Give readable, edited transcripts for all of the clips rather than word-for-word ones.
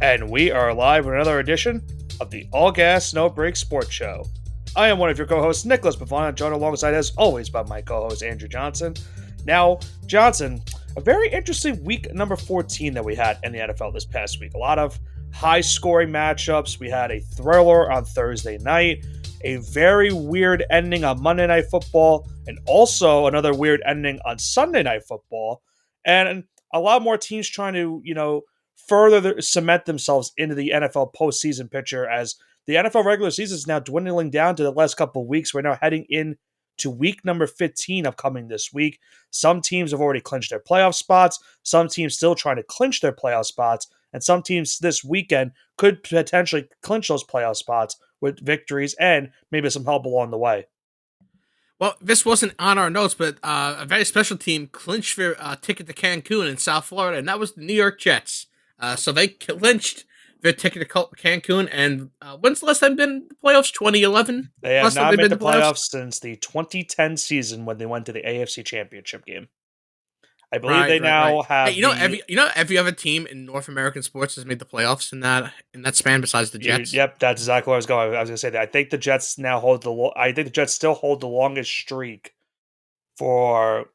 And we are live with another edition of the All Gas No Break Sports Show. I am one of your co-hosts, Nicholas Pavone, joined alongside, as always, by my co-host, Andrew Johnson. Now, Johnson, a very interesting week number 14 that we had in the NFL this past week. A lot of high-scoring matchups. We had a thriller on Thursday night, a very weird ending on Monday Night Football, and also another weird ending on Sunday Night Football. And a lot more teams trying to, further cement themselves into the NFL postseason picture, as the NFL regular season is now dwindling down to the last couple of weeks. We're now heading in to week number 15 upcoming this week. Some teams have already clinched their playoff spots. Some teams still trying to clinch their playoff spots. And some teams this weekend could potentially clinch those playoff spots with victories and maybe some help along the way. Well, this wasn't on our notes, but a very special team clinched their ticket to Cancun in South Florida, and that was the New York Jets. So they clinched their ticket to Cancun, and when's the last time been in the playoffs? 2011? They have not made the playoffs since the 2010 season when they went to the AFC Championship game. I believe they now have. Hey, every other team in North American sports has made the playoffs in that span besides the Jets. Yep, that's exactly where I was going. I was going to say that. I think the Jets now hold I think the Jets still hold the longest streak for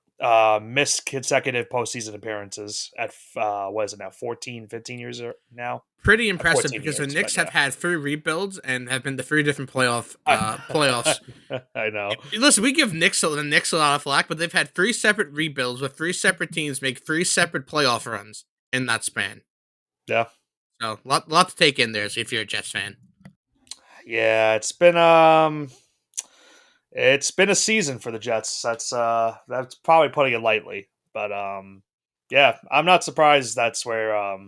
missed consecutive postseason appearances at what is it now, 14, 15 years now? Pretty impressive, because the Knicks have had 3 rebuilds and have been to 3 different playoffs. I know. Listen, we give the Knicks a lot of flack, but they've had 3 separate rebuilds with 3 separate teams make 3 separate playoff runs in that span. Yeah. So lot to take in there if you're a Jets fan. Yeah, it's been a season for the Jets. That's probably putting it lightly. But yeah, I'm not surprised that's where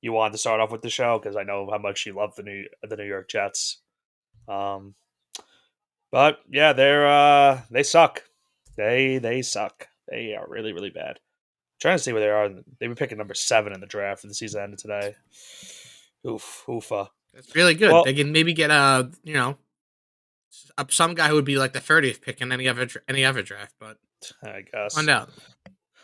you wanted to start off with the show, because I know how much you love the New York Jets. But yeah, they suck. They suck. They are really, really bad. I'm trying to see where they are. They were picking number 7 in the draft, and the season ended today. Oofa. That's really good. Well, they can maybe get some guy who would be like the 30th pick in any other draft, but I guess. Find out.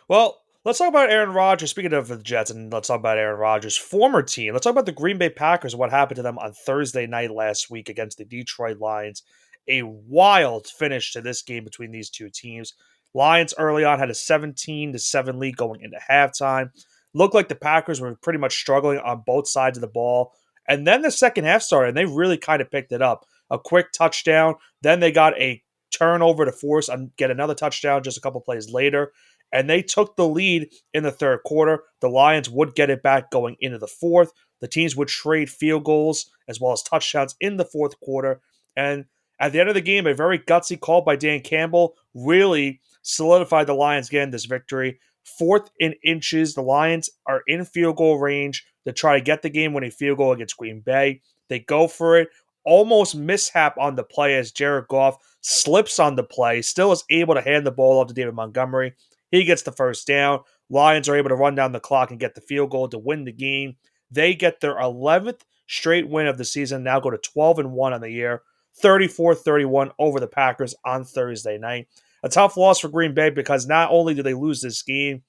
Well, let's talk about Aaron Rodgers. Speaking of the Jets, and let's talk about Aaron Rodgers' former team. Let's talk about the Green Bay Packers and what happened to them on Thursday night last week against the Detroit Lions. A wild finish to this game between these two teams. Lions early on had a 17-7 lead going into halftime. Looked like the Packers were pretty much struggling on both sides of the ball. And then the second half started, and they really kind of picked it up. A quick touchdown. Then they got a turnover to force and get another touchdown just a couple plays later. And they took the lead in the third quarter. The Lions would get it back going into the fourth. The teams would trade field goals as well as touchdowns in the fourth quarter. And at the end of the game, a very gutsy call by Dan Campbell really solidified the Lions getting this victory. 4th and inches. The Lions are in field goal range to try to get the game-winning field goal against Green Bay. They go for it. Almost mishap on the play as Jared Goff slips on the play. Still is able to hand the ball off to David Montgomery. He gets the first down. Lions are able to run down the clock and get the field goal to win the game. They get their 11th straight win of the season. Now go to 12-1 on the year. 34-31 over the Packers on Thursday night. A tough loss for Green Bay, because not only do they lose this game,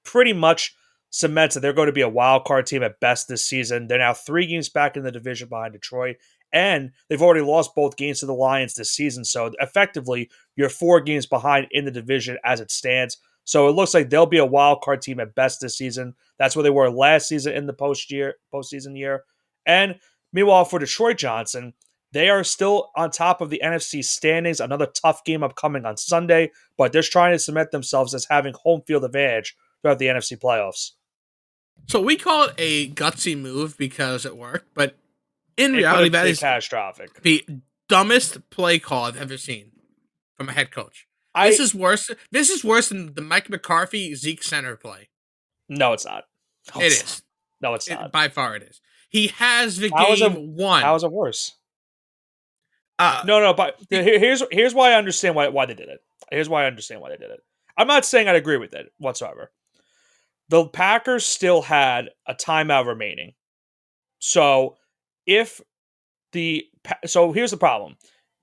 pretty much cements that they're going to be a wild card team at best this season. They're now 3 games back in the division behind Detroit, and they've already lost both games to the Lions this season. So effectively, you're 4 games behind in the division as it stands. So it looks like they'll be a wild card team at best this season. That's where they were last season in the postseason year. And meanwhile, for Detroit, Johnson, they are still on top of the NFC standings. Another tough game upcoming on Sunday, but they're trying to cement themselves as having home field advantage throughout the NFC playoffs. So we call it a gutsy move because it worked, but in reality, that is catastrophic. The dumbest play call I've ever seen from a head coach. This is worse. This is worse than the Mike McCarthy Zeke center play. No, it's not. It is. No, it's not. By far, it is. He has the game won. How is it worse? No, but here's why I understand why they did it. Here's why I understand why they did it. I'm not saying I'd agree with it whatsoever. The Packers still had a timeout remaining. So here's the problem.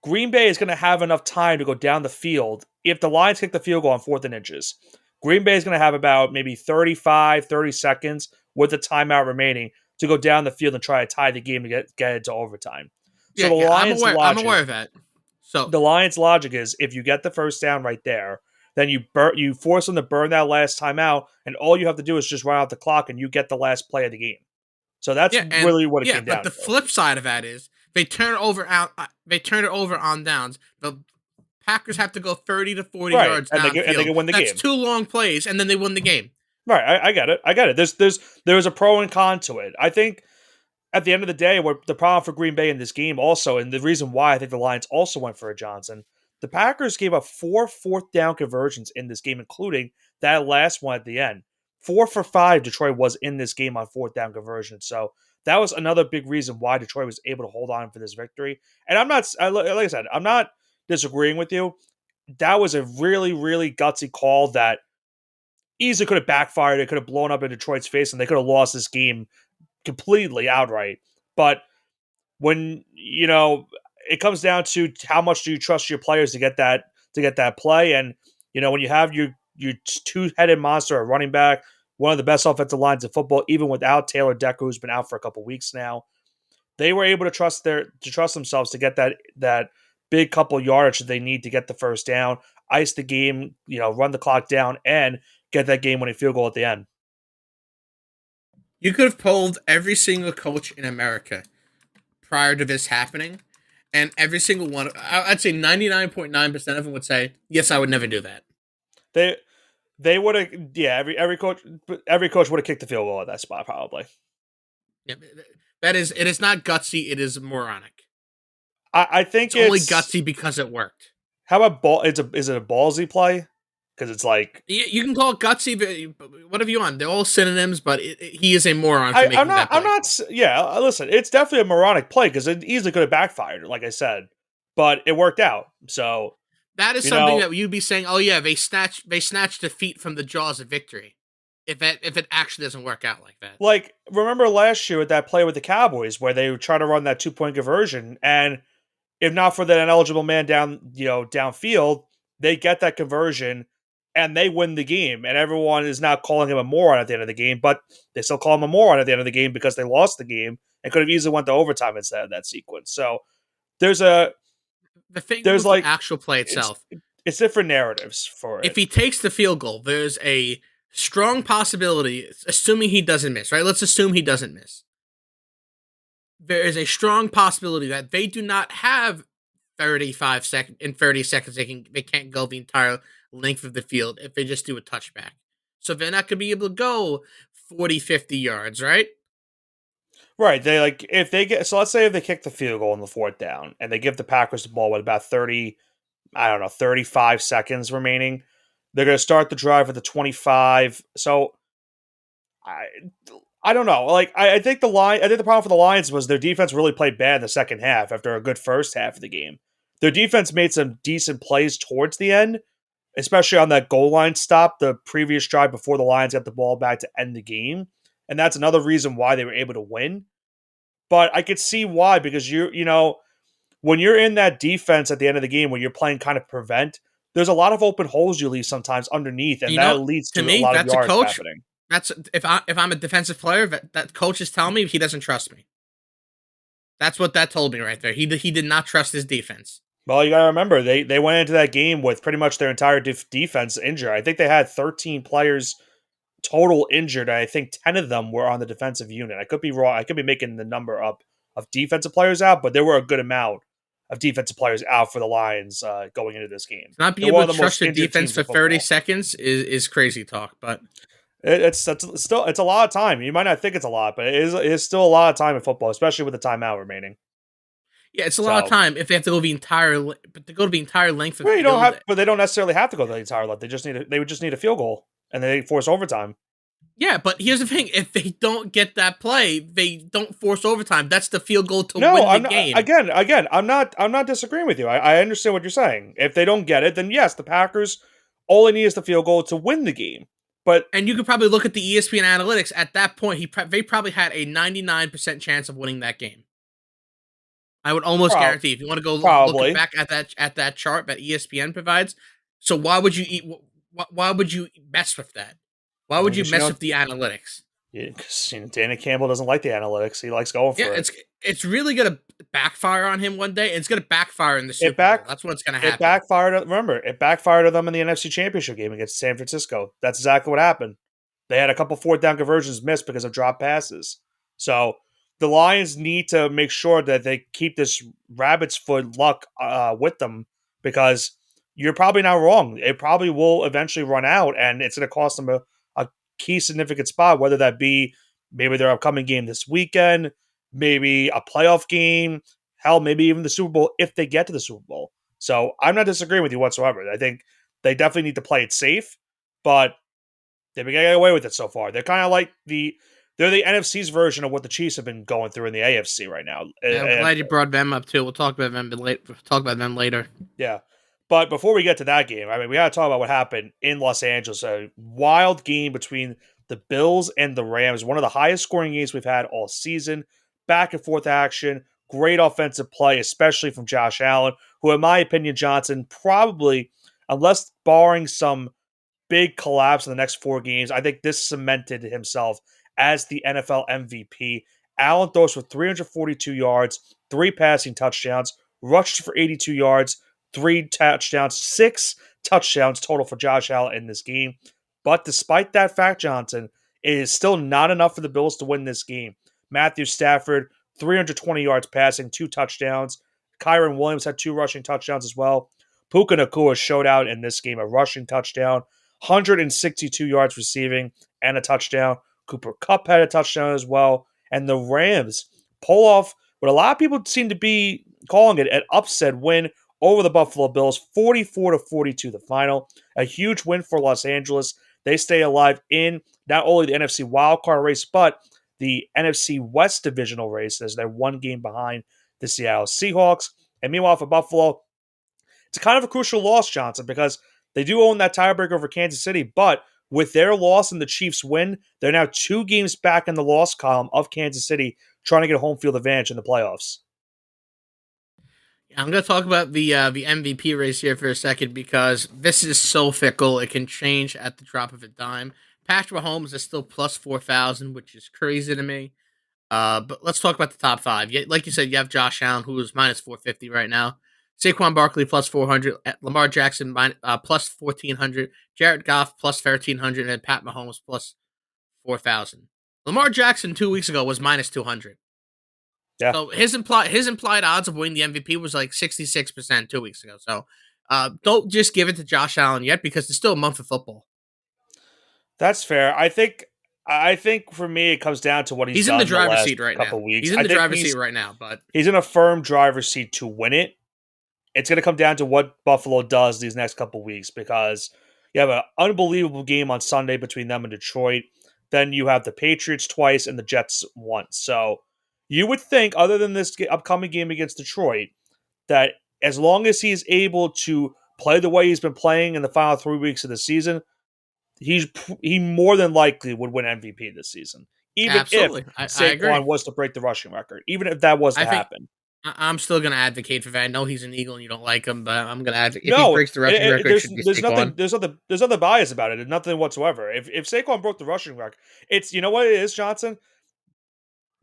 Green Bay is going to have enough time to go down the field if the Lions kick the field goal on 4th and inches. Green Bay is going to have about maybe 35, 30 seconds with the timeout remaining to go down the field and try to tie the game to get it to overtime. So Yeah, the yeah, I'm Lions' aware. I'm logic, aware of that. So the Lions' logic is if you get the first down right there, then you force them to burn that last timeout, and all you have to do is just run out the clock, and you get the last play of the game. So that's yeah, and really what it yeah, came but down the to. flip side of that is they turn it over out. They turn it over on downs. The Packers have to go 30 to 40 Right, yards and they downfield. can win the That's game. two long plays, and then they win the game. Right, I get it. I get it. There's a pro and con to it. I think at the end of the day, what the problem for Green Bay in this game also, and the reason why I think the Lions also went for a Johnson, the Packers gave up 4 fourth down conversions in this game, including that last one at the end. 4 for 5 Detroit was in this game on fourth down conversion. So that was another big reason why Detroit was able to hold on for this victory. And like I said, I'm not disagreeing with you. That was a really, really gutsy call that easily could have backfired. It could have blown up in Detroit's face, and they could have lost this game completely outright. But when it comes down to how much do you trust your players to get that play, and when you have your two-headed monster at running back, one of the best offensive lines in football, even without Taylor Decker, who's been out for a couple weeks now, they were able to trust themselves to get that big couple yardage that they need to get the first down, ice the game, run the clock down, and get that game-winning field goal at the end. You could have polled every single coach in America prior to this happening, and every single one, I'd say 99.9% of them would say, yes, I would never do that. They would have, yeah. Every coach would have kicked the field goal at that spot, probably. Yeah, it is not gutsy. It is moronic. I think It's only gutsy because it worked. How about ball? Is it a ballsy play? Because it's like You can call it gutsy, but whatever you want. They're all synonyms, but he is a moron for making that play. I'm not. Yeah, listen, it's definitely a moronic play because it easily could have backfired, like I said, but it worked out. So that is something that you'd be saying. Oh yeah, they snatched defeat from the jaws of victory. If it actually doesn't work out like that. Like remember last year with that play with the Cowboys where they try to run that 2-point conversion, and if not for that ineligible man downfield, they get that conversion and they win the game. And everyone is now calling him a moron at the end of the game, but they still call him a moron at the end of the game because they lost the game and could have easily went to overtime instead of that sequence. So there's the thing there's with like the actual play itself. It's different narratives for it. If he takes the field goal, there's a strong possibility, assuming he doesn't miss, right? Let's assume he doesn't miss. There is a strong possibility that they do not have 35 seconds. In 30 seconds, they can't go the entire length of the field if they just do a touchback. So they're not going to be able to go 40, 50 yards, right? Right. They if they get, so let's say if they kick the field goal on the fourth down and they give the Packers the ball with about 35 seconds remaining, they're going to start the drive at the 25. So I don't know. I think the problem for the Lions was their defense really played bad in the second half after a good first half of the game. Their defense made some decent plays towards the end, especially on that goal line stop, the previous drive before the Lions got the ball back to end the game. And that's another reason why they were able to win. But I could see why, because when you're in that defense at the end of the game, when you're playing kind of prevent, there's a lot of open holes you leave sometimes underneath, and that leads to me, a lot of that's yards a coach. happening. That's if I'm a defensive player, that coach is telling me he doesn't trust me. That's what that told me right there. He did not trust his defense. Well, you got to remember they went into that game with pretty much their entire defense injured. I think they had 13 players total injured, and I think 10 of them were on the defensive unit. I could be wrong. I could be making the number up of defensive players out, but there were a good amount of defensive players out for the Lions going into this game. Not being able to trust your defense for 30 seconds is crazy talk, but it's still a lot of time. You might not think it's a lot, but it is still a lot of time in football, especially with the timeout remaining. Yeah, it's a lot of time if they have to go the entire length of the field. But they don't necessarily have to go the entire length. They would just need a field goal, and they force overtime. Yeah, but here's the thing: if they don't get that play, they don't force overtime. That's the field goal to win the game. Again, I'm not disagreeing with you. I understand what you're saying. If they don't get it, then yes, the Packers all they need is the field goal to win the game. And you could probably look at the ESPN analytics. At that point, they probably had a 99% chance of winning that game. I would almost guarantee. If you want to go look back at that chart that ESPN provides, so why would you eat? Why would you mess with that? Why would you Because mess with the analytics? Danny Campbell doesn't like the analytics. He likes going Yeah, for it. it's really gonna backfire on him one day. And it's gonna backfire in the It Super Bowl. back That's what's gonna it happen. backfired. Remember, it backfired on them in the NFC Championship game against San Francisco. That's exactly what happened. They had a couple fourth down conversions missed because of drop passes. So the Lions need to make sure that they keep this rabbit's foot luck with them, because you're probably not wrong. It probably will eventually run out, and it's going to cost them a key significant spot, whether that be maybe their upcoming game this weekend, maybe a playoff game, hell, maybe even the Super Bowl if they get to the Super Bowl. So I'm not disagreeing with you whatsoever. I think they definitely need to play it safe, but they've been getting away with it so far. They're kind of like they're the NFC's version of what the Chiefs have been going through in the AFC right now. Yeah, I'm And glad you brought them up too. We'll talk about them later. Talk about them later. yeah. But before we get to that game, I mean, we got to talk about what happened in Los Angeles. A wild game between the Bills and the Rams, one of the highest scoring games we've had all season. Back and forth action, great offensive play, especially from Josh Allen, who, in my opinion, Johnson, probably, unless barring some big collapse in the next 4 games, I think this cemented himself as the NFL MVP. Allen throws for 342 yards, 3 passing touchdowns, rushed for 82 yards, 3 touchdowns, 6 touchdowns total for Josh Allen in this game. But despite that fact, Johnson, it is still not enough for the Bills to win this game. Matthew Stafford, 320 yards passing, 2 touchdowns. Kyron Williams had 2 rushing touchdowns as well. Puka Nacua showed out in this game, a rushing touchdown, 162 yards receiving, and a touchdown. Cooper Kupp had a touchdown as well. And the Rams pull off what a lot of people seem to be calling it an upset win over the Buffalo Bills, 44-42 the final. A huge win for Los Angeles. They stay alive in not only the NFC wildcard race, but the NFC West divisional race, as they're 1 game behind the Seattle Seahawks. And meanwhile, for Buffalo, it's kind of a crucial loss, Johnson, because they do own that tiebreaker over Kansas City, but with their loss and the Chiefs' win, they're now 2 games back in the loss column of Kansas City, trying to get a home field advantage in the playoffs. I'm going to talk about the MVP race here for a second because this is so fickle. It can change at the drop of a dime. Patrick Mahomes is still plus 4,000, which is crazy to me. But let's talk about the top 5. Like you said, you have Josh Allen, who is minus 450 right now. Saquon Barkley plus 400. Lamar Jackson plus 1,400. Jared Goff plus 1,300. And Pat Mahomes plus 4,000. Lamar Jackson 2 weeks ago was minus 200. Yeah, So his implied odds of winning the MVP was like 66% 2 weeks ago. So don't just give it to Josh Allen yet because it's still a month of football. that's fair. I think for me, it comes down to what he's He's in the done the driver's last seat right now. couple weeks. He's in I the think driver's seat right now, but he's in a firm driver's seat to win it. It's going to come down to what Buffalo does these next couple weeks, because you have an unbelievable game on Sunday between them and Detroit. Then you have the Patriots twice and the Jets once. So you would think, other than this upcoming game against Detroit, that as long as he's able to play the way he's been playing in the final 3 weeks of the season, he more than likely would win MVP this season, even if absolutely, I agree. Saquon was to break the rushing record, even if that was I to think happen. I'm still going to advocate for that. I know he's an Eagle and you don't like him, but I'm going to advocate. If he No, breaks the rushing record, it should be there's Saquon. nothing there's nothing bias about it. Nothing whatsoever. If Saquon broke the rushing record, it's, you know what it is, Johnson.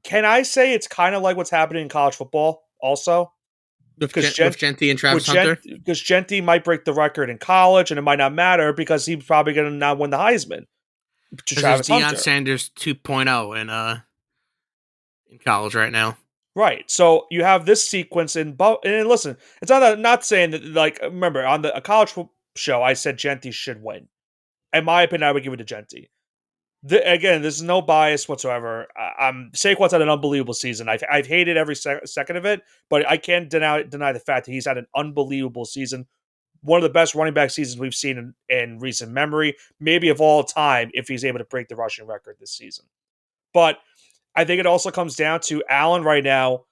Can I say it's kind of like what's happening in college football also? Because With Genti and Travis Hunter. Because Genti might break the record in college, and it might not matter because he's probably going to not win the Heisman to Because there's Travis Deion Hunter. Sanders 2.0 in college right now. Right. So you have this sequence and listen, it's not saying that, like, remember on a college show I said Genti should win. In my opinion, I would give it to Genti. Again, there's no bias whatsoever. Saquon's had an unbelievable season. I've hated every second of it, but I can't deny the fact that he's had an unbelievable season. One of the best running back seasons we've seen in recent memory, maybe of all time, if he's able to break the rushing record this season. But I think it also comes down to Allen right now.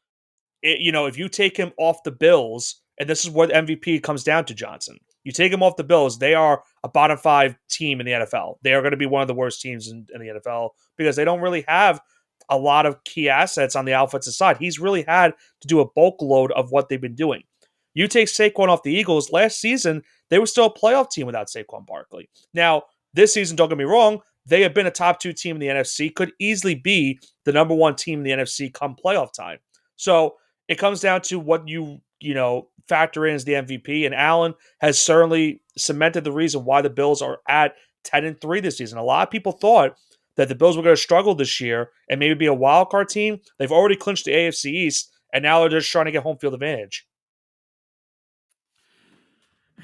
If you take him off the Bills, and this is what MVP comes down to, Johnson. You take him off the Bills, they are a bottom 5 team in the NFL. They are going to be one of the worst teams in the NFL because they don't really have a lot of key assets on the offensive side. He's really had to do a bulk load of what they've been doing. You take Saquon off the Eagles, last season, they were still a playoff team without Saquon Barkley. Now, this season, don't get me wrong, they have been a top 2 team in the NFC, could easily be the number 1 team in the NFC come playoff time. So it comes down to what you factor in as the MVP, and Allen has certainly cemented the reason why the Bills are at 10-3 this season. A lot of people thought that the Bills were going to struggle this year and maybe be a wild card team. They've already clinched the AFC East, and now they're just trying to get home field advantage.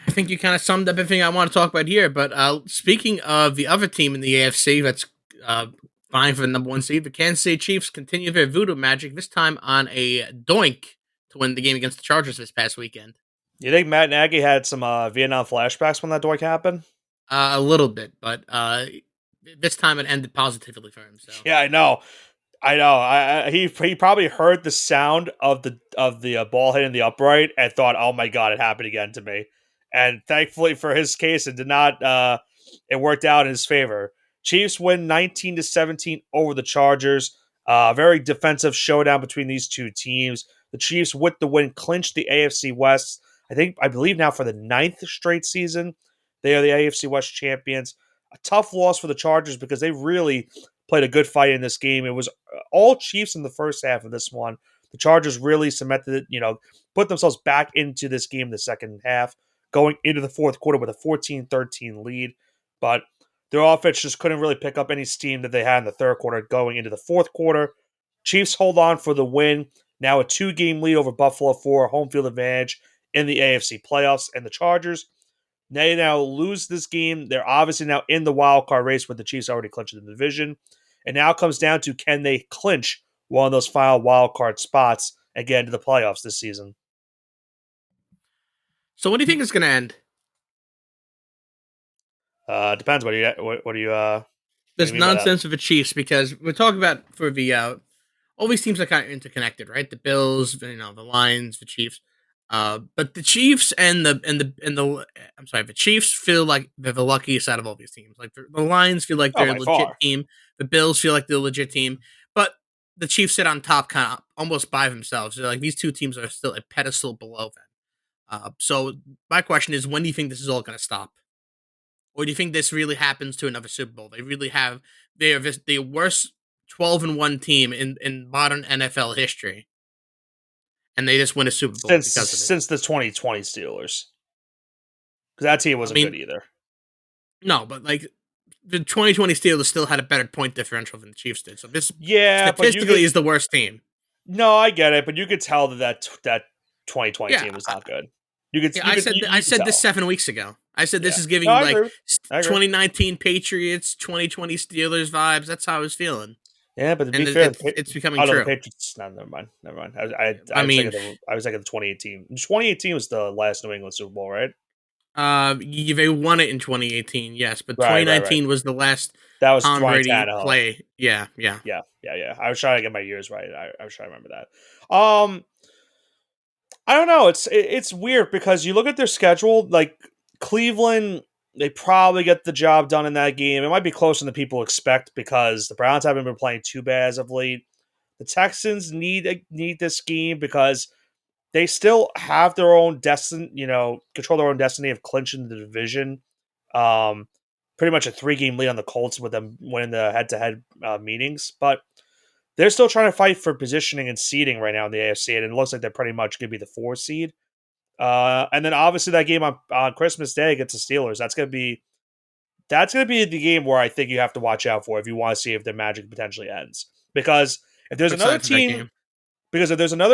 I think you kind of summed up everything I want to talk about here. But speaking of the other team in the AFC that's vying for the number 1 seed, the Kansas City Chiefs continue their voodoo magic, this time on a doink to win the game against the Chargers this past weekend. You think Matt Nagy had some Vietnam flashbacks when that doink happened? A little bit, but this time it ended positively for him. So yeah, I know. He probably heard the sound of the ball hitting the upright and thought, "Oh my god, it happened again to me." And thankfully for his case, it did not. It worked out in his favor. Chiefs win 19-17 over the Chargers. Very defensive showdown between these two teams. The Chiefs, with the win, clinched the AFC West. I believe now for the 9th straight season, they are the AFC West champions. A tough loss for the Chargers because they really played a good fight in this game. It was all Chiefs in the first half of this one. The Chargers really cemented it, put themselves back into this game in the second half, going into the fourth quarter with a 14-13 lead. But their offense just couldn't really pick up any steam that they had in the third quarter going into the fourth quarter. Chiefs hold on for the win. Now a 2-game lead over Buffalo for home field advantage in the AFC playoffs. And the Chargers, they now lose this game. They're obviously now in the wild card race with the Chiefs already clinching the division. And now it comes down to, can they clinch one of those final wild card spots and get into the playoffs this season? So what do you think is going to end? Depends. What do you This nonsense of the Chiefs, because we're talking about for the all these teams are kind of interconnected, right? The Bills, the Lions, the Chiefs. But the Chiefs and the Chiefs feel like they're the luckiest out of all these teams. Like the Lions feel like they're a legit far. team. The Bills feel like they're a legit team. But the Chiefs sit on top kind of almost by themselves. They're like, these two teams are still a pedestal below them. So my question is, when do you think this is all going to stop? Or do you think this really happens to another Super Bowl? They are the worst 12-1 team in modern NFL history. And they just win a Super Bowl since the 2020 Steelers. Because that team wasn't good either. No, but like the 2020 Steelers still had a better point differential than the Chiefs did. So this statistically is the worst team. No, I get it, but you could tell that 2020 team was not good. I said this 7 weeks ago. I said this is giving you like 2019 Patriots, 2020 Steelers vibes. That's how I was feeling. Yeah, but to be fair, it's becoming true. The Patriots, no, never mind. I was thinking the 2018. 2018 was the last New England Super Bowl, right? They won it in 2018, yes, but 2019 was the last. That was Tom Brady play. Yeah. I was trying to get my years right. I was trying to remember that. I don't know. It's weird because you look at their schedule, like Cleveland. They probably get the job done in that game. It might be closer than people expect because the Browns haven't been playing too bad as of late. The Texans need this game because they still have their own destiny, control their own destiny of clinching the division. Pretty much a 3-game lead on the Colts with them winning the head-to-head meetings. But they're still trying to fight for positioning and seeding right now in the AFC, and it looks like they're pretty much going to be the 4 seed. And then obviously that game on Christmas Day against the Steelers, that's gonna be the game where I think you have to watch out for if you want to see if their magic potentially ends. Because if there's another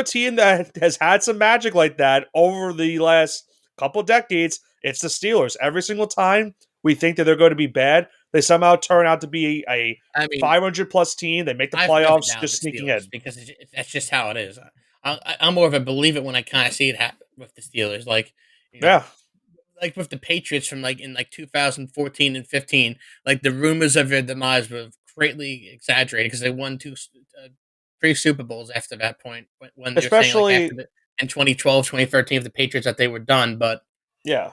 team that has had some magic like that over the last couple decades, it's the Steelers. Every single time we think that they're going to be bad, they somehow turn out to be a 500 plus team. They make the playoffs just sneaking in. Because that's just how it is. I'm more of a believer when I kind of see it happen with the Steelers. Like, like with the Patriots from in 2014 and 15, like the rumors of their demise were greatly exaggerated because they won 3 Super Bowls after that point. When they're saying in 2012, 2013, the Patriots that they were done, but yeah.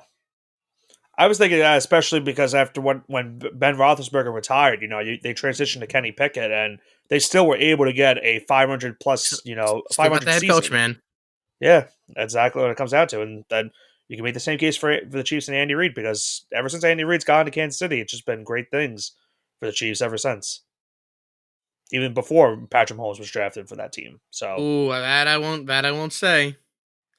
I was thinking that especially because after when Ben Roethlisberger retired, they transitioned to Kenny Pickett, and they still were able to get a 500 plus, 500 head season. coach, man. Yeah, that's exactly what it comes down to. And then you can make the same case for the Chiefs and Andy Reid because ever since Andy Reid's gone to Kansas City, it's just been great things for the Chiefs ever since. Even before Patrick Mahomes was drafted for that team. So Ooh, that I won't. That I won't say.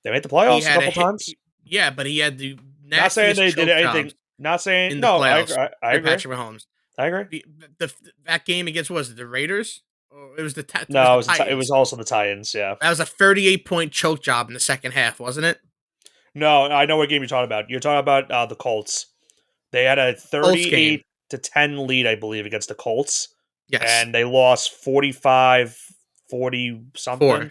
they made the He playoffs a had a couple hit. times. Yeah, but he had the Not saying nastiest they did choke anything. jobs Not saying in the no. I playoffs agree. I for agree. Patrick Mahomes. I agree. That game against, what was it, the Raiders? Or it was No, the it was Titans. also the Titans. Yeah. That was a 38-point choke job in the second half, wasn't it? No, I know what game you're talking about. You're talking about the Colts. They had a Colts game. 38-10 lead, I believe, against the Colts, Yes. and they lost 45-40 4. something.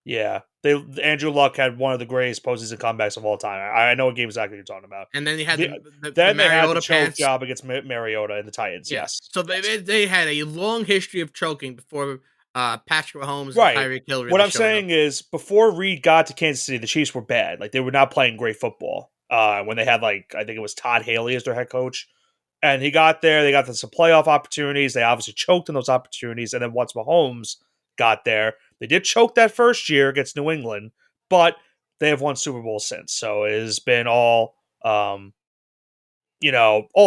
Yeah, they Andrew Luck had one of the greatest postseason comebacks of all time. I know what game exactly you're talking about. And then you had The, the then they had the Mariota choke pass. job against Mariota and the Titans. Yeah. Yes, So yes, they had a long history of choking before Patrick Mahomes and right. Tyreek Hill What really I'm showed up. saying is, before Reed got to Kansas City, the Chiefs were bad. Like they were not playing great football. When they had I think it was Todd Haley as their head coach. And he got there. They got some playoff opportunities. They obviously choked in those opportunities. And then once Mahomes got there, they did choke that first year against New England, but they have won Super Bowl since. So it has been all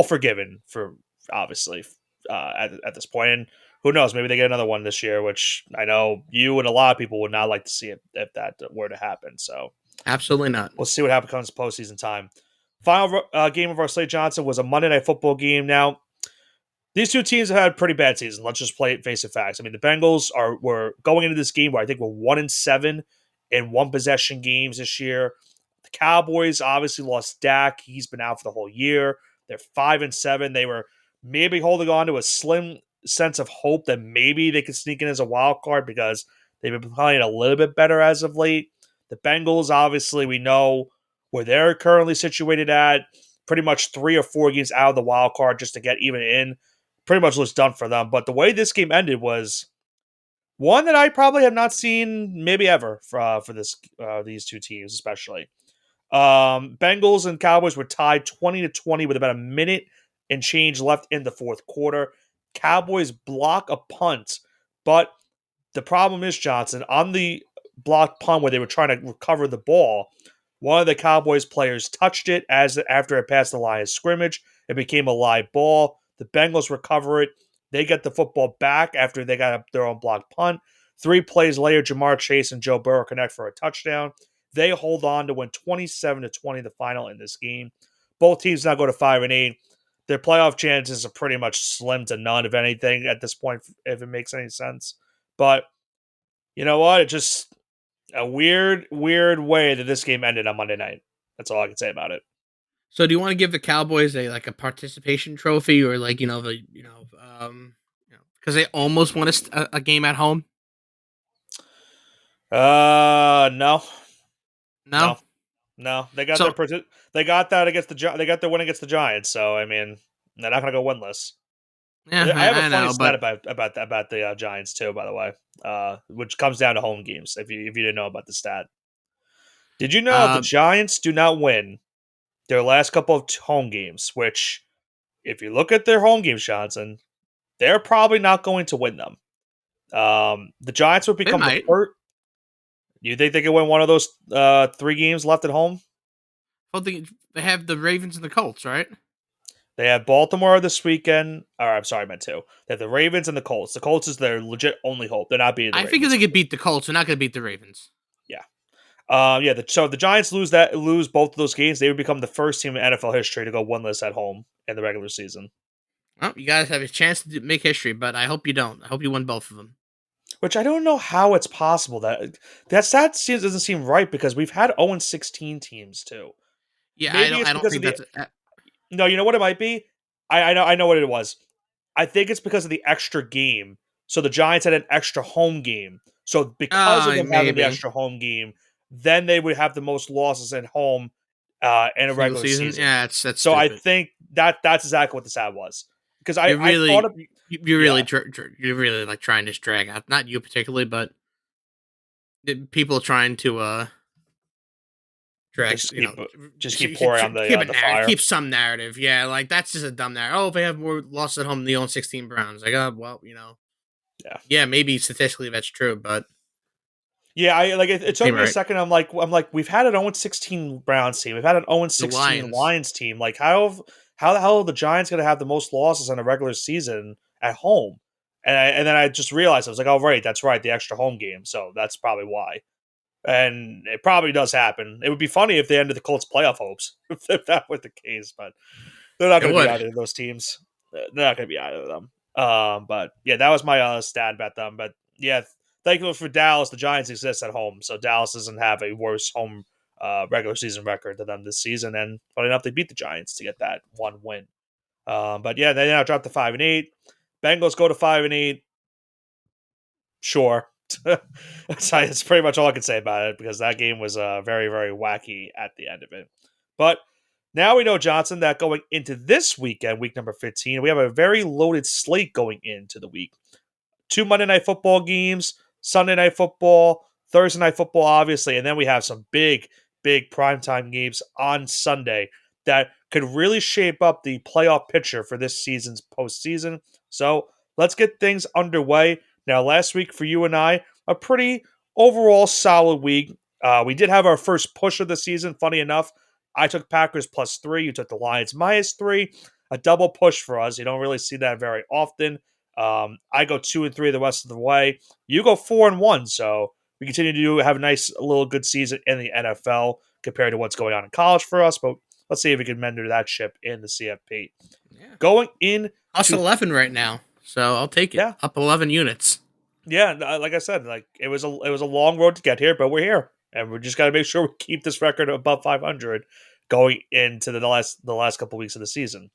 forgiven for obviously at this point. And who knows? Maybe they get another one this year, which I know you and a lot of people would not like to see it if that were to happen. So Absolutely not. we'll see what happens comes postseason time. Final game of our slate, Johnson, was a Monday Night Football game. Now, these two teams have had a pretty bad season. Let's just face it facts. I mean, the Bengals were going into this game where I think we're 1-7 in one possession games this year. The Cowboys obviously lost Dak. He's been out for the whole year. They're 5-7. They were maybe holding on to a slim sense of hope that maybe they could sneak in as a wild card because they've been playing a little bit better as of late. The Bengals, obviously, we know where they're currently situated at. Pretty much 3 or 4 games out of the wild card just to get even in. Pretty much looks done for them. But the way this game ended was one that I probably have not seen maybe ever for these two teams, especially. Bengals and Cowboys were tied 20-20 with about a minute and change left in the fourth quarter. Cowboys block a punt, but the problem is, Johnson, on the blocked punt where they were trying to recover the ball, one of the Cowboys players touched it after it passed the line of scrimmage. It became a live ball. The Bengals recover it. They get the football back after they got their own blocked punt. 3 plays later, Jamar Chase and Joe Burrow connect for a touchdown. They hold on to win 27-20 the final in this game. Both teams now go to 5-8. Their playoff chances are pretty much slim to none, if anything, at this point, if it makes any sense. But you know what? It just a weird, weird way that this game ended on Monday night. That's all I can say about it. So do you want to give the Cowboys a participation trophy, or because they almost won a game at home? No, No. no, no. They got So they got that against they got their win against the Giants. So I mean, they're not going to go winless. yeah, I have a I funny know, stat but about the Giants too, by the way, which comes down to home games. If you didn't know about the stat, did you know if the uh, Giants do not win their last couple of home games, which if you look at their home games, Johnson, they're probably not going to win them. The Giants would they become the might. first. You think they could win one of those 3 games left at home? Well, they have the Ravens and the Colts, right? They have Baltimore this weekend. Or I'm sorry, I meant 2. They have the Ravens and the Colts. The Colts is their legit only hope. They're not beating the I figure Ravens. they could beat the Colts. They're not going to beat the Ravens. Yeah. So if the Giants lose both of those games, they would become the first team in NFL history to go winless at home in the regular season. Well, you guys have a chance to make history, but I hope you don't. I hope you win both of them. Which I don't know how it's possible that doesn't seem right because we've had 0-16 teams too. Yeah, Maybe it's I don't because of think the that's. no. You know what it might be? I know what it was. I think it's because of the extra game. So the Giants had an extra home game. So because of them having the Maybe extra home game, then they would have the most losses at home in a single regular season. season. Yeah, that's So I stupid. think that's exactly what the ad was. Because You're I thought really, of you're yeah, really, you're really trying to drag out. Not you particularly, but people trying to drag. just keep just keep Keep pouring on a the narrative, fire. keep some narrative. Yeah, that's just a dumb narrative. Oh, they have more losses at home than the 0-16 Browns. Well, Yeah. yeah, maybe statistically that's true, but Yeah, I like it took Seem me a right. second. I'm like, we've had an 0-16 Browns team. We've had an The 0-16 Lions. Lions team. Like how the hell are the Giants gonna have the most losses in a regular season at home? And then I just realized I was like, oh right, that's right, the extra home game. So that's probably why. And it probably does happen. It would be funny if they ended the Colts' playoff hopes if that were the case, but they're not It going to be would. either of those teams. They're not going to be either of them. But yeah, that was my stat bet them. But yeah, thankfully for Dallas, the Giants exist at home, so Dallas doesn't have a worse home regular season record than them this season. And funny enough, they beat the Giants to get that one win. But yeah, they now drop to 5-8. Bengals go to 5-8. Sure. That's pretty much all I can say about it because that game was very, very wacky at the end of it. But now we know, Johnson, that going into this weekend, week number 15, we have a very loaded slate going into the week. 2 Monday Night Football games, Sunday Night Football, Thursday Night Football, obviously, and then we have some big, big primetime games on Sunday that could really shape up the playoff picture for this season's postseason. So let's get things underway. Now, last week for you and I, a pretty overall solid week. We did have our first push of the season. Funny enough, I took Packers +3. You took the Lions -3. A double push for us. You don't really see that very often. I go 2-3 the rest of the way. You go 4-1. So we continue to have a nice, little good season in the NFL compared to what's going on in college for us. But let's see if we can mender that ship in the CFP. Yeah. Going in Plus to 11 right now, so I'll take it. yeah, Up 11 units. yeah. Like I said, like it was a long road to get here, but we're here, and we just got to make sure we keep this record above 500 going into the last couple weeks of the season.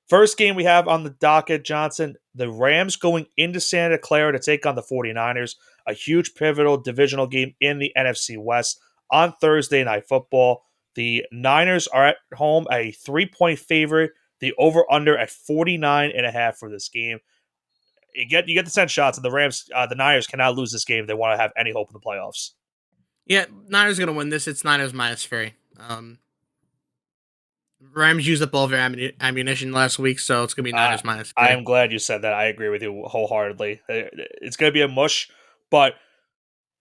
First game we have on the docket, Johnson, the Rams going into Santa Clara to take on the 49ers, a huge pivotal divisional game in the NFC West on Thursday Night Football. The Niners are at home a 3-point favorite. The over-under at 49.5 for this game. You get the sense, shots, and the Niners cannot lose this game if they want to have any hope in the playoffs. Yeah, Niners going to win this. It's Niners -3. Rams used up all of their ammunition last week, so it's going to be Uh, Niners I -3. am glad you said that. I agree with you wholeheartedly. It's going to be a mush, but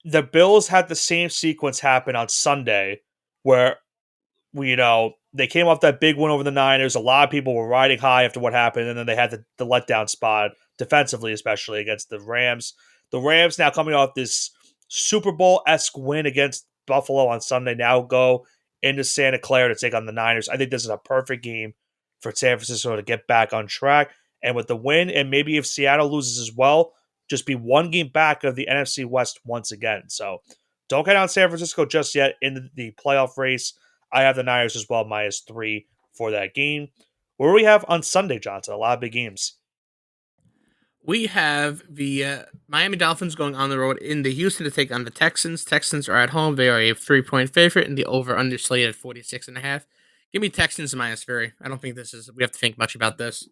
the Bills had the same sequence happen on Sunday where they came off that big win over the Niners. A lot of people were riding high after what happened, and then they had the letdown spot defensively, especially against the Rams. The Rams now coming off this Super Bowl-esque win against Buffalo on Sunday now go into Santa Clara to take on the Niners. I think this is a perfect game for San Francisco to get back on track. And with the win, and maybe if Seattle loses as well, just be one game back of the NFC West once again. So don't get on San Francisco just yet in the playoff race. I have the Niners as well, -3 for that game. What do we have on Sunday, Johnson? A lot of big games. We have the Miami Dolphins going on the road into Houston to take on the Texans. Texans are at home. They are a 3-point favorite, and the over-under slate at 46.5. Give me Texans -3. I don't think we have to think much about this.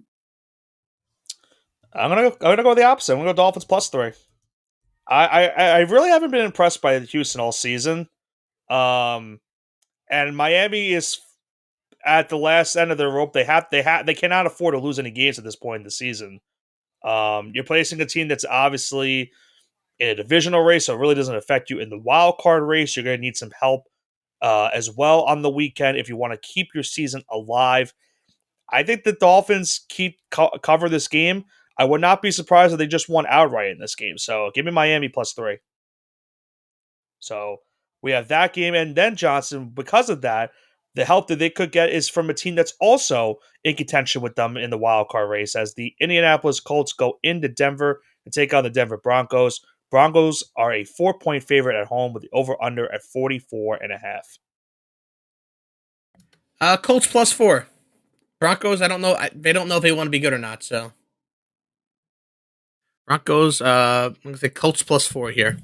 I'm gonna go the opposite. I'm gonna go Dolphins +3. I really haven't been impressed by Houston all season. Um, and Miami is at the last end of their rope. They cannot afford to lose any games at this point in the season. You're placing a team that's obviously in a divisional race, so it really doesn't affect you in the wild card race. You're going to need some help as well on the weekend if you want to keep your season alive. I think the Dolphins cover this game. I would not be surprised if they just won outright in this game. So give me Miami +3. So we have that game. And then, Johnson, because of that, the help that they could get is from a team that's also in contention with them in the wild card race as the Indianapolis Colts go into Denver and take on the Denver Broncos. Broncos are a 4-point favorite at home with the over-under at 44.5. Colts +4. Broncos, I don't know. They don't know if they want to be good or not. So Broncos, I'm going to say Colts +4 here.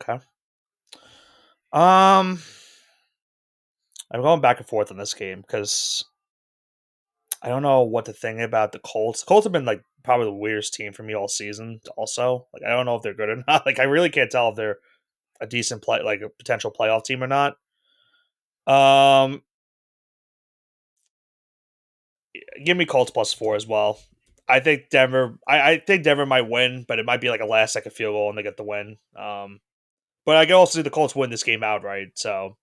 Okay. I'm going back and forth on this game because I don't know what to think about the Colts. Colts have been like probably the weirdest team for me all season. Also, like I don't know if they're good or not. Like I really can't tell if they're a decent play, like a potential playoff team or not. Um, Give me Colts +4 as well. I think Denver. I think Denver might win, but it might be like a last second field goal and they get the win. but I can also see the Colts win this game outright. So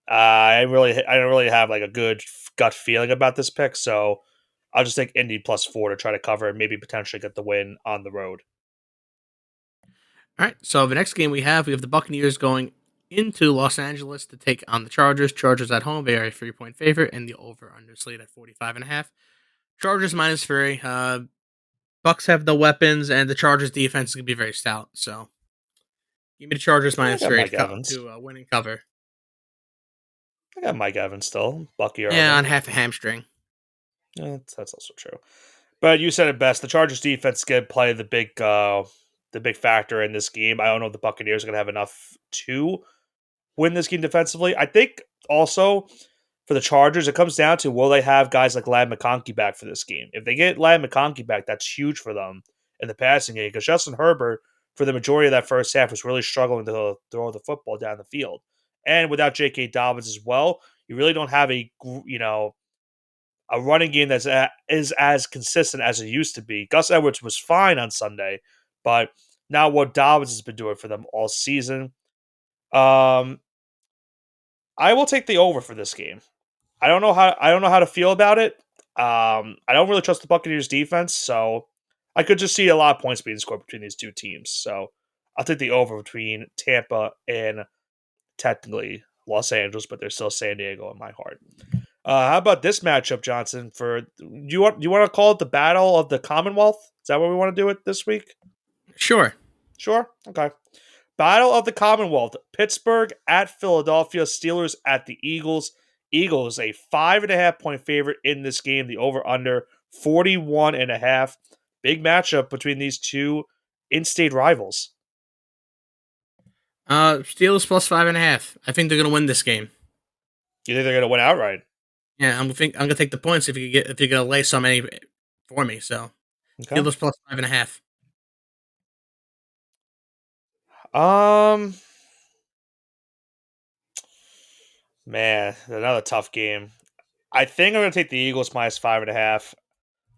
I don't really have like a good gut feeling about this pick. So I'll just take Indy +4 to try to cover and maybe potentially get the win on the road. All right. So the next game we have the Buccaneers going into Los Angeles to take on the Chargers. Chargers at home. They are a 3-point favorite, and the over under slate at 45.5. Chargers -3. Bucks have the weapons, and the Chargers defense is gonna be very stout. So give me the Chargers I got -3 Mike Evans. to win and cover. I got Mike Evans still. Bucky Yeah, on Irving. half a hamstring. Yeah, that's also true. But you said it best. The Chargers defense could play the big factor in this game. I don't know if the Buccaneers are going to have enough to win this game defensively. I think also for the Chargers, it comes down to will they have guys like Ladd McConkey back for this game? If they get Ladd McConkey back, that's huge for them in the passing game because Justin Herbert, for the majority of that first half, was really struggling to throw the football down the field. And without J.K. Dobbins as well, you really don't have a running game is as consistent as it used to be. Gus Edwards was fine on Sunday, but now what Dobbins has been doing for them all season. Um, I will take the over for this game. I don't know how to feel about it. I don't really trust the Buccaneers defense, so I could just see a lot of points being scored between these two teams. So I'll take the over between Tampa and technically Los Angeles, but they're still San Diego in my heart. How about this matchup, Johnson? For you want to call it the Battle of the Commonwealth? Is that what we want to do it this week? Sure. Sure. Okay. Battle of the Commonwealth: Pittsburgh at Philadelphia, Steelers at the Eagles. Eagles a 5.5 point favorite in this game. The over under 41.5. Big matchup between these two in-state rivals. Steelers +5.5. I think they're gonna win this game. You think they're going to win outright? Yeah, I'm gonna take the points if you're gonna lay so many for me. So Okay. Steelers +5.5. Um, man, another tough game. I think I'm going to take the Eagles -5.5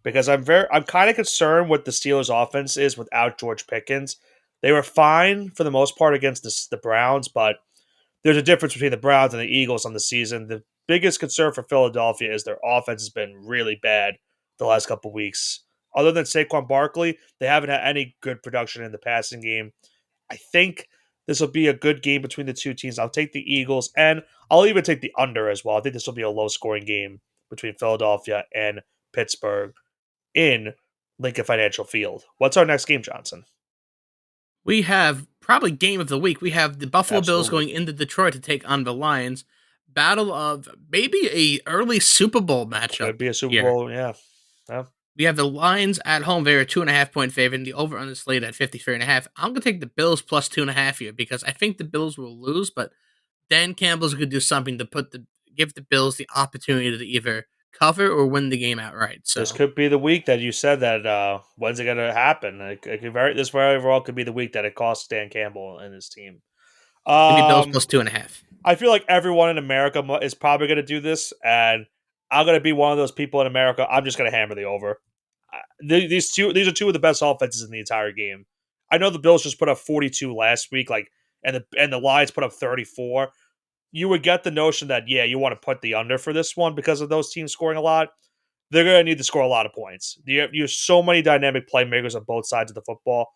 because I'm kind of concerned what the Steelers' offense is without George Pickens. They were fine for the most part against the Browns, but there's a difference between the Browns and the Eagles on the season. The biggest concern for Philadelphia is their offense has been really bad the last couple weeks. Other than Saquon Barkley, they haven't had any good production in the passing game. I think this will be a good game between the two teams. I'll take the Eagles, and I'll even take the under as well. I think this will be a low-scoring game between Philadelphia and Pittsburgh in Lincoln Financial Field. What's our next game, Johnson? We have probably game of the week. We have the Buffalo Bills Absolutely. going into Detroit to take on the Lions. Battle of maybe a early Super Bowl matchup Could be a Super here. Bowl, yeah. Yeah. We have the Lions at home. They're a 2.5 point favorite. And the over on the slate at 53.5. I'm gonna take the Bills +2.5 here because I think the Bills will lose, but Dan Campbell's gonna do something to give the Bills the opportunity to either cover or win the game outright. This So could be the week that you said that when's it going to happen? It could this very well could be the week that it costs Dan Campbell and his team. give me Bills Um, +2.5. I feel like everyone in America is probably going to do this, and I'm going to be one of those people in America. I'm just going to hammer the over. These are two of the best offenses in the entire game. I know the Bills just put up 42 last week, and the Lions put up 34. You would get the notion that you want to put the under for this one because of those teams scoring a lot. They're going to need to score a lot of points. You have so many dynamic playmakers on both sides of the football.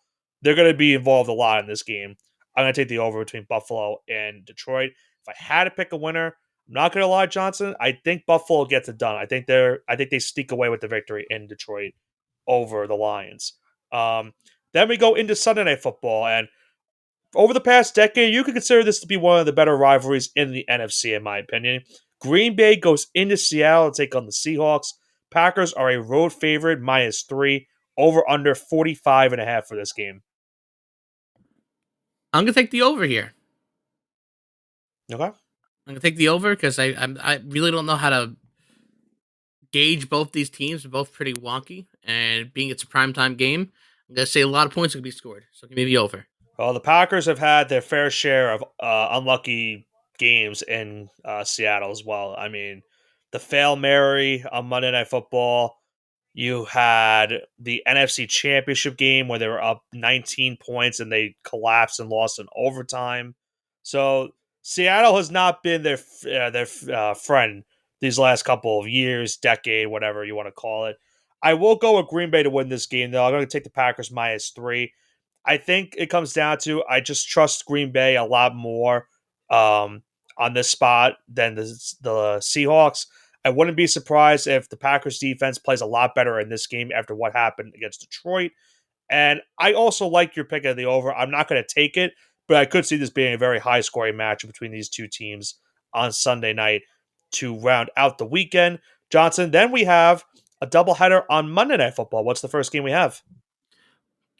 They're going to be involved a lot in this game. I'm going to take the over between Buffalo and Detroit. If I had to pick a winner, I'm not going to lie, Johnson. I think Buffalo gets it done. I think they sneak away with the victory in Detroit over the Lions. Then we go into Sunday Night Football, and over the past decade, you could consider this to be one of the better rivalries in the NFC, in my opinion. Green Bay goes into Seattle to take on the Seahawks. Packers are a road favorite, -3, over under 45.5 for this game. I'm gonna take the over here. Okay. I'm gonna take the over because I really don't know how to gauge both these teams. They're both pretty wonky, and being it's a primetime game, I'm gonna say a lot of points are gonna be scored. So give me the over. Well, the Packers have had their fair share of unlucky games in Seattle as well. I mean, the fail Mary on Monday Night Football. You had the NFC Championship game where they were up 19 points and they collapsed and lost in overtime. So Seattle has not been their friend these last couple of years, decade, whatever you want to call it. I will go with Green Bay to win this game, though. I'm going to take the Packers -3. I think it comes down to I just trust Green Bay a lot more um, on this spot than the Seahawks. I wouldn't be surprised if the Packers defense plays a lot better in this game after what happened against Detroit. And I also like your pick of the over. I'm not going to take it, but I could see this being a very high scoring match between these two teams on Sunday night to round out the weekend. Johnson, then we have a doubleheader on Monday Night Football. What's the first game we have?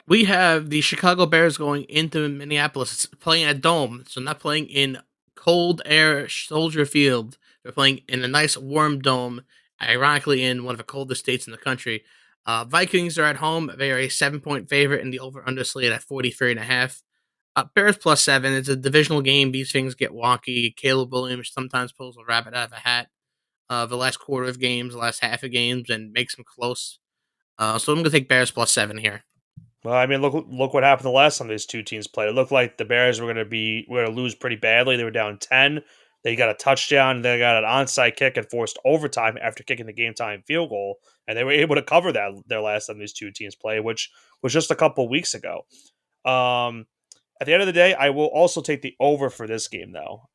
We have the Chicago Bears going into Minneapolis, playing at Dome, so not playing in cold air Soldier Field. They're playing in a nice warm dome, ironically in one of the coldest states in the country. Vikings are at home. They are a 7-point favorite in the over-under slate at 43.5. Bears +7. It's a divisional game. These things get wonky. Caleb Williams sometimes pulls a rabbit out of a hat. The last quarter of games, the last half of games, and makes them close. So I'm going to take Bears +7 here. Well, I mean, look what happened the last time these two teams played. It looked like the Bears were going to lose pretty badly. They were down 10. They got a touchdown. And they got an onside kick and forced overtime after kicking the game time field goal, and they were able to cover that their last time these two teams played, which was just a couple weeks ago. Um, at the end of the day, I will also take the over for this game, though.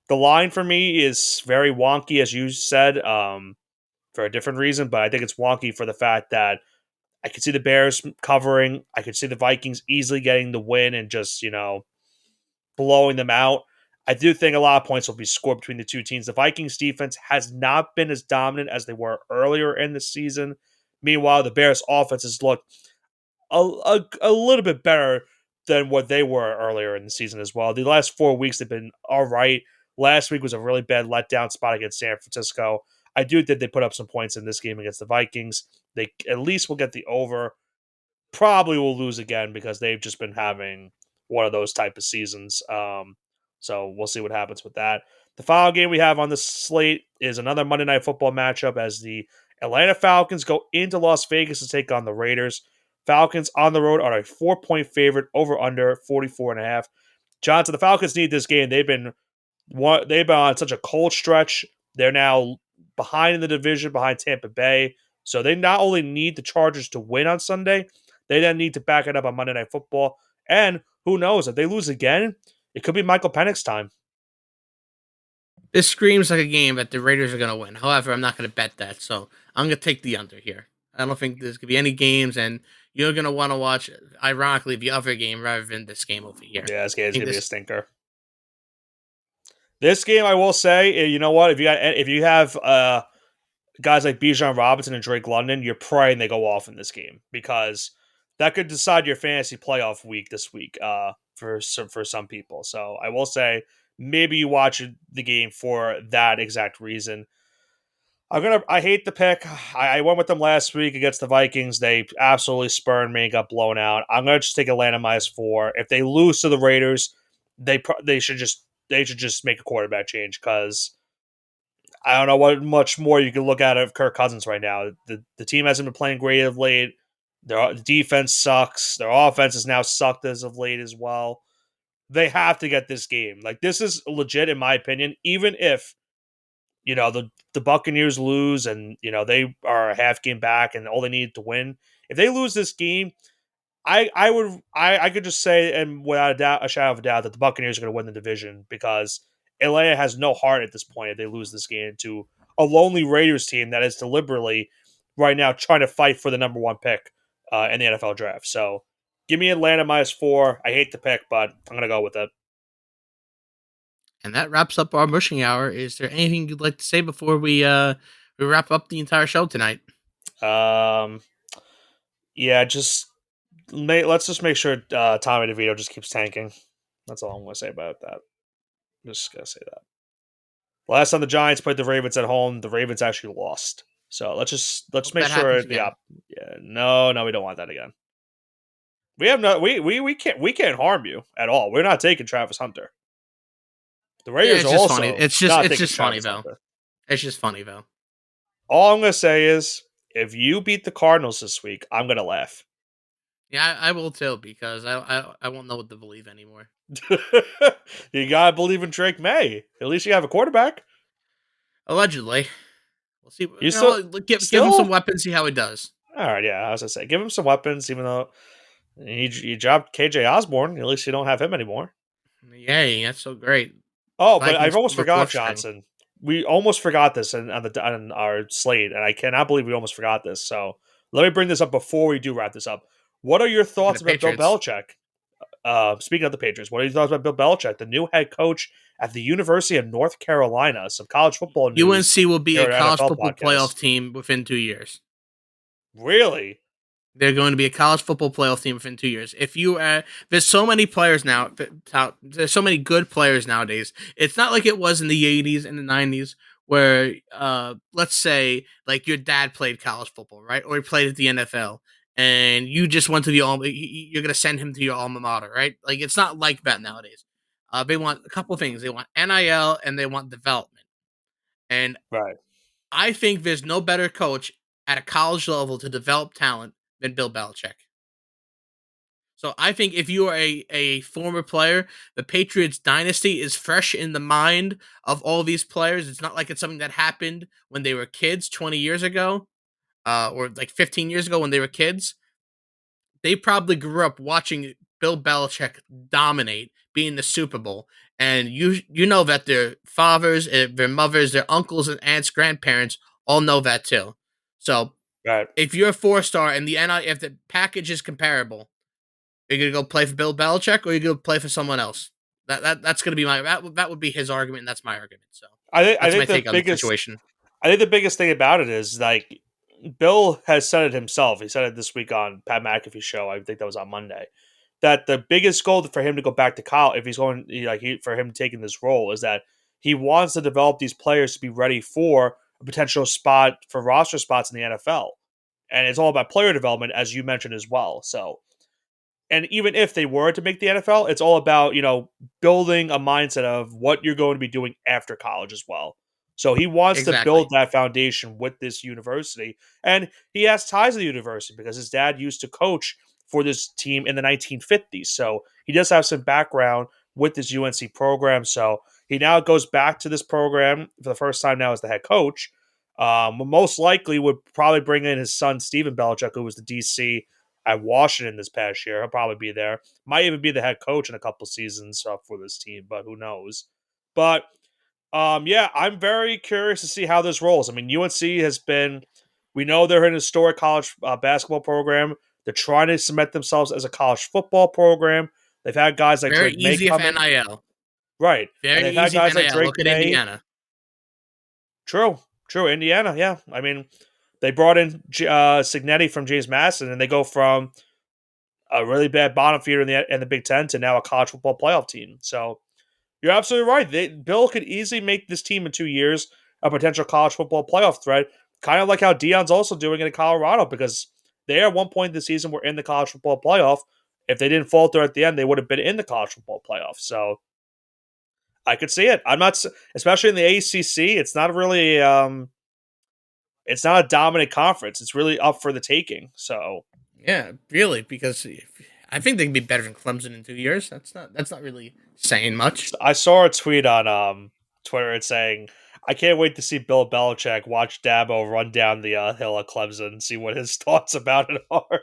The line for me is very wonky, as you said, for a different reason, but I think it's wonky for the fact that I could see the Bears covering. I could see the Vikings easily getting the win and just, blowing them out. I do think a lot of points will be scored between the two teams. The Vikings defense has not been as dominant as they were earlier in the season. Meanwhile, the Bears offenses look a little bit better than what they were earlier in the season as well. The last 4 weeks have been all right. Last week was a really bad letdown spot against San Francisco. I do think they put up some points in this game against the Vikings. They at least will get the over. Probably will lose again because they've just been having one of those type of seasons. So we'll see what happens with that. The final game we have on the slate is another Monday Night Football matchup as the Atlanta Falcons go into Las Vegas to take on the Raiders. Falcons on the road are a 4-point favorite over under 44.5. Johnson, the Falcons need this game. They've been on such a cold stretch. They're now behind in the division, behind Tampa Bay. So they not only need the Chargers to win on Sunday, they then need to back it up on Monday Night Football. And who knows, if they lose again, it could be Michael Penix time. This screams like a game that the Raiders are going to win. However, I'm not going to bet that, so I'm going to take the under here. I don't think there's going to be any games, and you're going to want to watch, ironically, the other game rather than this game over here. Yeah, this game's going to be a stinker. This game, I will say, you know what? If you have guys like Bijan Robinson and Drake London, you're praying they go off in this game because that could decide your fantasy playoff week this week for some people. So I will say maybe you watch the game for that exact reason. I hate the pick. I went with them last week against the Vikings. They absolutely spurned me, got blown out. I'm gonna just take Atlanta -4. If they lose to the Raiders, they should just make a quarterback change because I don't know what much more you can look at of Kirk Cousins right now. The team hasn't been playing great of late. Their defense sucks. Their offense has now sucked as of late as well. They have to get this game. Like, this is legit in my opinion, even if the Buccaneers lose and they are a half game back and all they need to win. If they lose this game, I could just say, and without a shadow of a doubt, that the Buccaneers are going to win the division because Atlanta has no heart at this point if they lose this game to a lonely Raiders team that is deliberately right now trying to fight for the number one pick in the NFL draft. So give me Atlanta -4. I hate the pick, but I'm going to go with it. And that wraps up our mushing hour. Is there anything you'd like to say before we wrap up the entire show tonight? Yeah, let's just make sure Tommy DeVito just keeps tanking. That's all I'm going to say about that. I'm just going to say that. Last time the Giants played the Ravens at home, the Ravens actually lost. So let's make sure. Yeah, no, we don't want that again. We can't harm you at all. We're not taking Travis Hunter. The Raiders are also funny. It's just funny though. It's just funny though. All I'm going to say is If you beat the Cardinals this week, I'm gonna laugh. Yeah, I will too because I won't know what to believe anymore. You gotta believe in Drake May. At least you have a quarterback. Allegedly, we'll see. You still, Give him some still, weapons, see how he does. all right. Yeah, I was gonna say, give him some weapons, even though you dropped KJ Osborne. At least you don't have him anymore. Yay, that's so great. Oh, but I've Vikings almost pulled the forgot fourth string. Johnson. We almost forgot this on our slate, and I cannot believe we almost forgot this. So let me bring this up before we do wrap this up. What are your Speaking thoughts of about Bill Patriots, Belichick? Speaking of the Patriots, what are your thoughts about Bill Belichick, the new head coach at the University of North Carolina? Some college football news UNC will be here a at college NFL football playoff podcast. team within 2 years. Really? They're going to be a college football playoff team within 2 years. If you there's so many players now. There's so many good players nowadays. It's not like it was in the '80s and the '90s, where let's say like your dad played college football, right, or he played at the NFL, and you just went to the you're gonna send him to your alma mater, right? Like it's not like that nowadays. They want a couple of things. They want NIL and they want development. And Right. I think there's no better coach at a college level to develop talent than Bill Belichick. So I think if you are a former player, the Patriots dynasty is fresh in the mind of all these players. It's not like it's something that happened when they were kids 20 years ago, or like 15 years ago when they were kids. They probably grew up watching Bill Belichick dominate, be in the Super Bowl, and you know that their fathers, their mothers, their uncles and aunts, grandparents all know that too. So Right. if you're a 4 star and if the package is comparable, you're gonna go play for Bill Belichick or you're gonna play for someone else. That's gonna be that would be his argument. And that's my argument. So I that's my think the take on the biggest situation. I think the biggest thing about it is like Bill has said it himself. He said it this week on Pat McAfee's show. I think that was on Monday. That the biggest goal for him to go back to college, if he's going for him taking this role, is that he wants to develop these players to be ready for a potential spot for roster spots in the NFL. And it's all about player development, as you mentioned as well. So, and even if they were to make the NFL, it's all about, building a mindset of what you're going to be doing after college as well. So he wants to build Exactly. that foundation with this university. And he has ties to the university because his dad used to coach for this team in the 1950s. So he does have some background with this UNC program. So he now goes back to this program for the first time now as the head coach. Most likely would probably bring in his son, Stephen Belichick, who was the DC at Washington this past year. He'll probably be there. Might even be the head coach in a couple seasons for this team, but who knows? But yeah, I'm very curious to see how this rolls. I mean, UNC has been, we know they're an historic college basketball program. They're trying to cement themselves as a college football program. They've had guys like Very Drake May easy if come in, NIL. right? And Very they've had easy if guys like NIL. Drake Look at May. Indiana. True, true. Indiana, yeah. I mean, they brought in Signetti from James Madison, and they go from a really bad bottom feeder in the Big Ten to now a college football playoff team. So you're absolutely right. Bill could easily make this team in 2 years a potential college football playoff threat, kind of like how Dion's also doing it in Colorado, because they at one point this season were in the college football playoff. If they didn't falter at the end, they would have been in the college football playoff. So I could see it. I'm not, especially in the ACC. It's not really, it's not a dominant conference. It's really up for the taking. So Yeah, really, because I think they can be better than Clemson in 2 years. That's not really saying much. I saw a tweet on Twitter. It's saying, "I can't wait to see Bill Belichick watch Dabo run down the hill at Clemson and see what his thoughts about it are."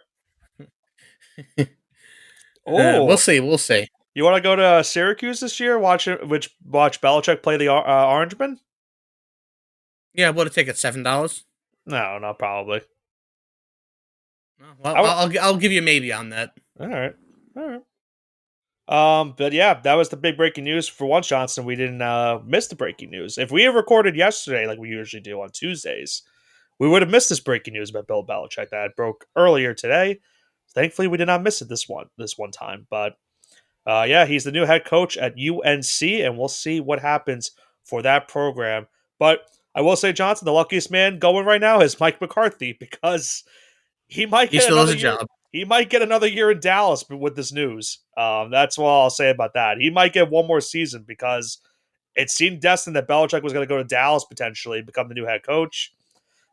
We'll Oh, see. We'll see. you want to go to Syracuse this year? Watch Belichick play the Orangemen? Yeah, what a ticket, $7. No, not probably. Well, I would. I'll give you a maybe on that. All right, all right. But yeah, that was the big breaking news for once, Johnson. We didn't miss the breaking news. If we had recorded yesterday, like we usually do on Tuesdays, we would have missed this breaking news about Bill Belichick that broke earlier today. Thankfully, we did not miss it this one time. But yeah, he's the new head coach at UNC, and we'll see what happens for that program. But I will say, Johnson, the luckiest man going right now is Mike McCarthy because he might He get still has another a year. job. He might get another year in Dallas with this news. That's all I'll say about that. He might get one more season because it seemed destined that Belichick was going to go to Dallas potentially, become the new head coach.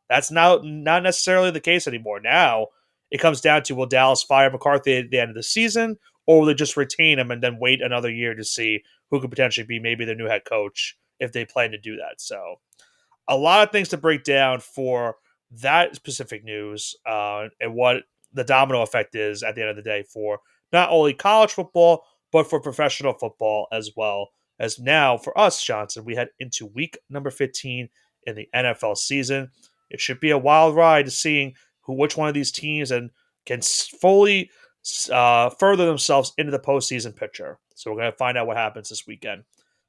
That's now not necessarily the case anymore. Now it comes down to, will Dallas fire McCarthy at the end of the season, or will they just retain him and then wait another year to see who could potentially be maybe their new head coach if they plan to do that? So a lot of things to break down for that specific news, and what the domino effect is at the end of the day for not only college football, but for professional football as well. As now for us, Johnson, we head into week number 15 in the NFL season. It should be a wild ride to seeing which one of these teams and can fully further themselves into the postseason picture. So we're going to find out what happens this weekend.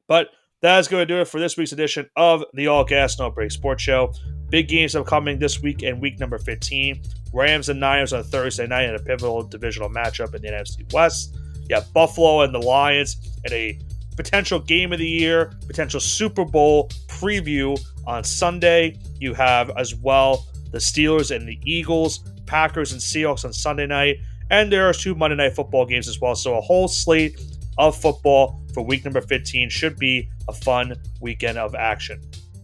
But that is going to do it for this week's edition of the All Gas No Break Sports Show. Big games are coming this week in week number 15. Rams and Niners on Thursday night in a pivotal divisional matchup in the NFC West. You have Buffalo and the Lions in a potential game of the year, potential Super Bowl preview on Sunday. You have as well the Steelers and the Eagles, Packers and Seahawks on Sunday night. And there are 2 Monday Night Football games as well. So a whole slate of football for week number 15 should be a fun weekend of action.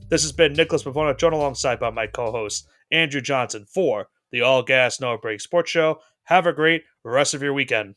This has been Nicholas Pavona, joined alongside by my co-host Andrew Johnson for the All Gas No Break Sports Show. Have a great rest of your weekend.